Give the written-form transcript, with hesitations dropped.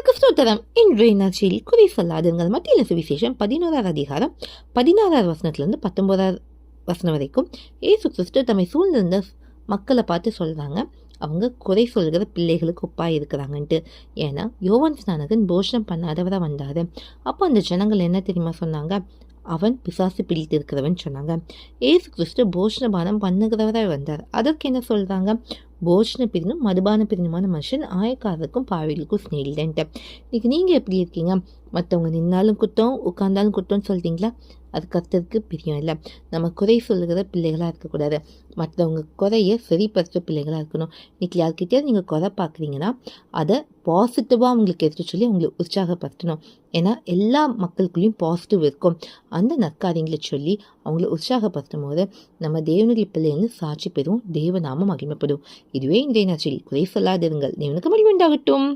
கிறிஸ்தோத்தரம் இன்றைய நற்செய்தி குறி சொல்லாதுங்கள். மத்திய சுவிசேஷம் 11வது அதிகாரம் 16வது வசனத்திலிருந்து 19வது வசனம் வரைக்கும் இயேசு கிறிஸ்து தம்மை சூழ்ந்திருந்த மக்களை பார்த்து சொல்றாங்க, அவங்க குறை சொல்கிற பிள்ளைகளுக்கு ஒப்பாய் இருக்கிறாங்கன்ட்டு. ஏன்னா யோவான் ஸ்நானகன் போஷணம் பண்ணாதவராக வந்தாரு. அப்போ அந்த ஜனங்கள் என்ன தெரியுமா சொன்னாங்க? அவன் பிசாசு பிடித்து இருக்கிறவன் சொன்னாங்க. ஏசு கிறிஸ்து போஷணபானம் பண்ணுகிறவராக வந்தார். அதற்கு என்ன சொல்றாங்க? போஷண பிரினும் மதுபான பிரினுமான மனுஷன் ஆயக்காரருக்கும் பாவிகளுக்கும் ஸ்நேகிதன்ட்டு. இன்னைக்கு நீங்க எப்படி இருக்கீங்க? மற்றவங்க நின்னாலும் குத்தம், உட்கார்ந்தாலும் குத்தம்னு சொல்றீங்களா? அது கர்த்தருக்கு பிரியம் இல்லை. நம்ம குறை சொல்லுகிற பிள்ளைகளாக இருக்கக்கூடாது. மற்றவங்க குறைய சரிப்படுத்துகிற பிள்ளைகளாக இருக்கணும். இன்னைக்கு யார்கிட்டயாவது நீங்கள் குறை பார்க்குறீங்கன்னா அதை பாசிட்டிவாக அவங்களுக்கு எடுத்து சொல்லி அவங்களை உற்சாகப்படுத்தணும். ஏன்னா எல்லா மக்களுக்குள்ளேயும் பாசிட்டிவ் இருக்கும். அந்த நற்காரியங்களை சொல்லி அவங்கள உற்சாகப்படுத்தும் போது நம்ம தேவனுடைய பிள்ளைன்னு சாட்சி பெறும், தேவநாமம் மகிமைப்படும். இதுவே இன்றைய நற்செய்தி. குறை சொல்லாதிருங்கள். தேவனுக்கு மகிமை உண்டாகட்டும்.